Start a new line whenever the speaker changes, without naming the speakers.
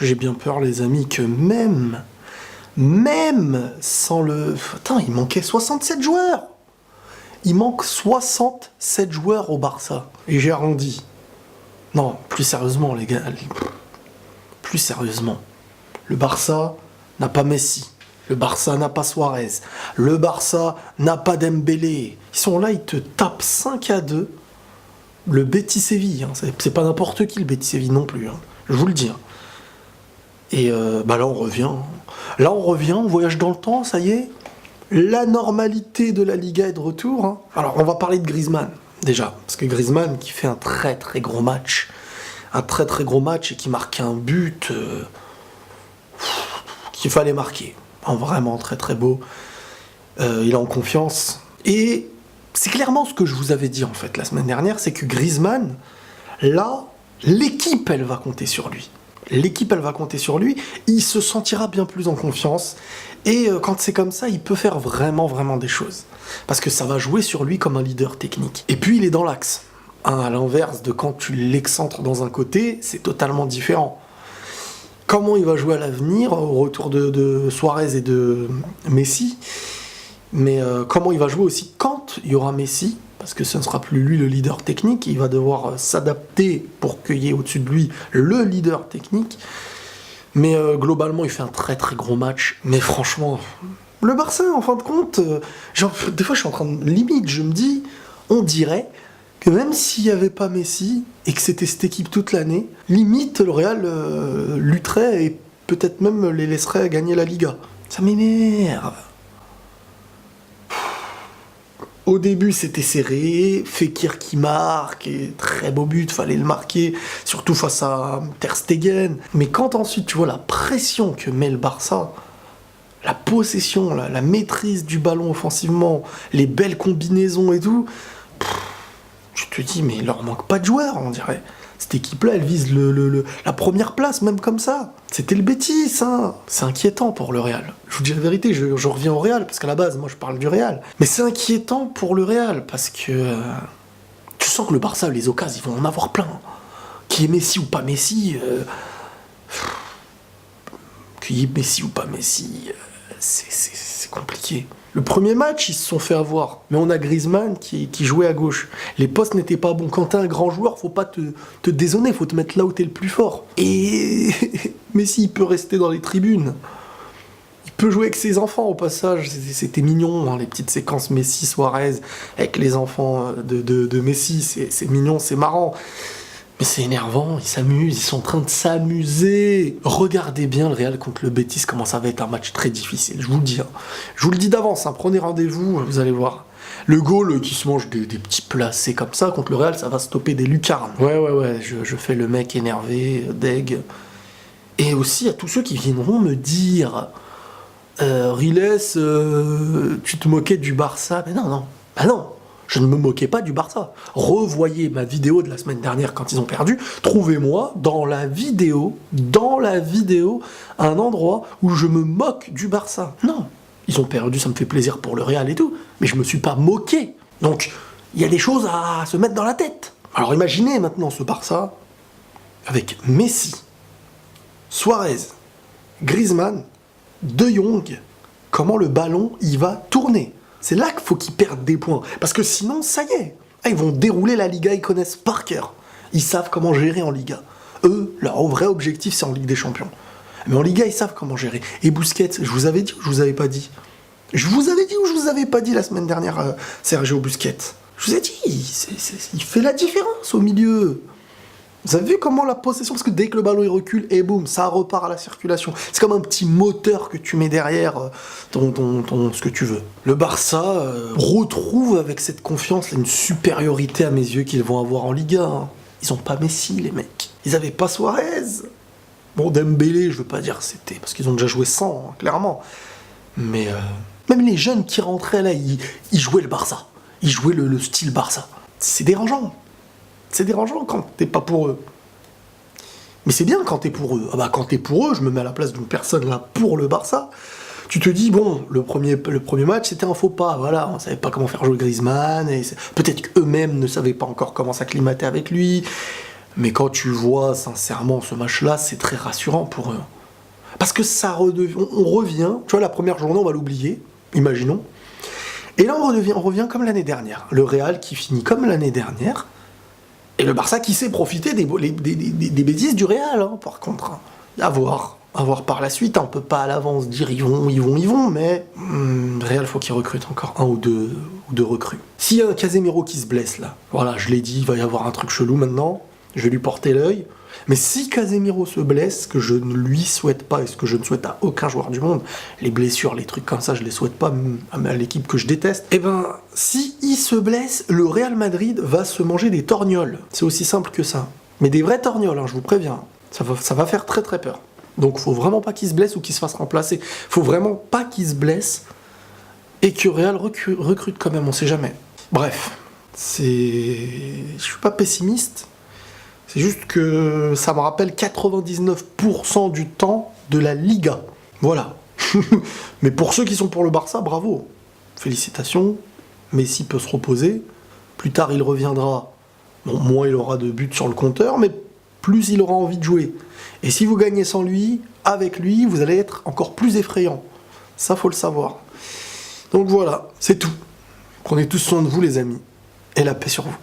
j'ai bien peur, les amis, que même sans le... Attends, il manquait 67 joueurs. Il manque 67 joueurs au Barça. Et j'ai arrondi. Non, plus sérieusement, les gars. Plus sérieusement. Le Barça n'a pas Messi. Le Barça n'a pas Suarez. Le Barça n'a pas Dembélé. Ils sont là, ils te tapent 5-2. Le Betis Séville. Hein. C'est pas n'importe qui, le Betis Séville non plus. Hein. Je vous le dis. Hein. Et là, on revient. Là, on revient, on voyage dans le temps, ça y est. La normalité de la Liga est de retour. Hein. Alors, on va parler de Griezmann, déjà. Parce que Griezmann, qui fait un très très gros match. Un très très gros match et qui marque un but qu'il fallait marquer. Vraiment très très beau. Il est en confiance. Et c'est clairement ce que je vous avais dit, en fait, la semaine dernière. C'est que Griezmann, là, l'équipe, elle va compter sur lui. L'équipe, elle va compter sur lui, il se sentira bien plus en confiance, et quand c'est comme ça, il peut faire vraiment, vraiment des choses. Parce que ça va jouer sur lui comme un leader technique. Et puis, il est dans l'axe. Hein, à l'inverse de quand tu l'excentres dans un côté, c'est totalement différent. Comment il va jouer à l'avenir, au retour de Suarez et de Messi, mais comment il va jouer aussi quand il y aura Messi, parce que ce ne sera plus lui le leader technique, il va devoir s'adapter pour qu'il y ait au-dessus de lui le leader technique. Mais globalement, il fait un très très gros match. Mais franchement, le Barça, en fin de compte, des fois je suis en train de... Limite, je me dis, on dirait que même s'il n'y avait pas Messi, et que c'était cette équipe toute l'année, limite le Real lutterait et peut-être même les laisserait gagner la Liga. Ça m'énerve. Au début, c'était serré, Fekir qui marque, et très beau but, fallait le marquer, surtout face à Ter Stegen. Mais quand ensuite tu vois la pression que met le Barça, la possession, la maîtrise du ballon offensivement, les belles combinaisons et tout, tu te dis, mais il leur manque pas de joueurs, on dirait. Cette équipe-là, elle vise la première place, même comme ça. C'était le Betis, hein. C'est inquiétant pour le Real. Je vous dis la vérité, je reviens au Real, parce qu'à la base, moi, je parle du Real. Mais c'est inquiétant pour le Real, parce que tu sens que le Barça, les occasions, ils vont en avoir plein. Qu'il y ait Messi ou pas Messi, qu'il y ait Messi ou pas Messi, c'est compliqué. Le premier match, ils se sont fait avoir. Mais on a Griezmann qui jouait à gauche. Les postes n'étaient pas bons. Quand t'es un grand joueur, faut pas te dézonner, faut te mettre là où t'es le plus fort. Et Messi, il peut rester dans les tribunes. Il peut jouer avec ses enfants au passage. C'était mignon, hein, les petites séquences Messi-Suarez avec les enfants de Messi. C'est mignon, c'est marrant. Mais c'est énervant, ils s'amusent, ils sont en train de s'amuser. Regardez bien le Real contre le Betis, comment ça va être un match très difficile, je vous le dis. Hein. Je vous le dis d'avance, hein, prenez rendez-vous, vous allez voir. Le goal qui se mange des petits placés comme ça, contre le Real, ça va stopper des lucarnes. Ouais, je fais le mec énervé, deg. Et aussi à tous ceux qui viendront me dire Riles, tu te moquais du Barça. Mais non, bah non. Je ne me moquais pas du Barça. Revoyez ma vidéo de la semaine dernière quand ils ont perdu. Trouvez-moi dans la vidéo, un endroit où je me moque du Barça. Non, ils ont perdu, ça me fait plaisir pour le Real et tout, mais je me suis pas moqué. Donc, il y a des choses à se mettre dans la tête. Alors imaginez maintenant ce Barça avec Messi, Suarez, Griezmann, De Jong, comment le ballon il va tourner. C'est là qu'il faut qu'ils perdent des points. Parce que sinon, ça y est. Ils vont dérouler la Liga, ils connaissent par cœur. Ils savent comment gérer en Liga. Eux, leur vrai objectif, c'est en Ligue des Champions. Mais en Liga, ils savent comment gérer. Et Busquets, je vous avais dit ou je vous avais pas dit? Je vous avais dit ou je vous avais pas dit la semaine dernière, Sergio Busquets? Je vous ai dit, il fait la différence au milieu. Vous avez vu comment la possession, parce que dès que le ballon il recule, et boum, ça repart à la circulation. C'est comme un petit moteur que tu mets derrière ce que tu veux. Le Barça retrouve avec cette confiance une supériorité à mes yeux qu'ils vont avoir en Liga. Hein. Ils ont pas Messi, les mecs. Ils avaient pas Suarez. Bon, Dembélé, je veux pas dire c'était, parce qu'ils ont déjà joué sans, hein, clairement. Mais même les jeunes qui rentraient là, ils jouaient le Barça. Ils jouaient le style Barça. C'est dérangeant. C'est dérangeant quand t'es pas pour eux. Mais c'est bien quand t'es pour eux. Ah bah quand t'es pour eux, je me mets à la place d'une personne là pour le Barça. Tu te dis, bon, le premier match, c'était un faux pas. Voilà, on savait pas comment faire jouer Griezmann. Et peut-être qu'eux-mêmes ne savaient pas encore comment s'acclimater avec lui. Mais quand tu vois sincèrement ce match-là, c'est très rassurant pour eux. Parce que on revient, tu vois, la première journée, on va l'oublier, imaginons. Et là, on revient comme l'année dernière. Le Real qui finit comme l'année dernière. Et le Barça qui sait profiter des bêtises du Real, hein, par contre. Hein. À voir par la suite. On peut pas à l'avance dire ils vont, mais Real, faut qu'il recrute encore un ou deux recrues. S'il y a un Casemiro qui se blesse là, voilà, je l'ai dit, il va y avoir un truc chelou maintenant. Je vais lui porter l'œil. Mais si Casemiro se blesse, que je ne lui souhaite pas, et ce que je ne souhaite à aucun joueur du monde, les blessures, les trucs comme ça, je les souhaite pas à l'équipe que je déteste, et ben, si il se blesse, le Real Madrid va se manger des torgnoles. C'est aussi simple que ça. Mais des vrais torgnoles, hein, je vous préviens. Ça va faire très très peur. Donc faut vraiment pas qu'il se blesse ou qu'il se fasse remplacer. Faut vraiment pas qu'il se blesse et que Real recrute quand même, on sait jamais. Bref, je suis pas pessimiste. C'est juste que ça me rappelle 99% du temps de la Liga. Voilà. Mais pour ceux qui sont pour le Barça, bravo. Félicitations. Messi peut se reposer. Plus tard, il reviendra. Bon, moins il aura de buts sur le compteur, mais plus il aura envie de jouer. Et si vous gagnez sans lui, avec lui, vous allez être encore plus effrayant. Ça, faut le savoir. Donc voilà, c'est tout. Prenez tous soin de vous, les amis. Et la paix sur vous.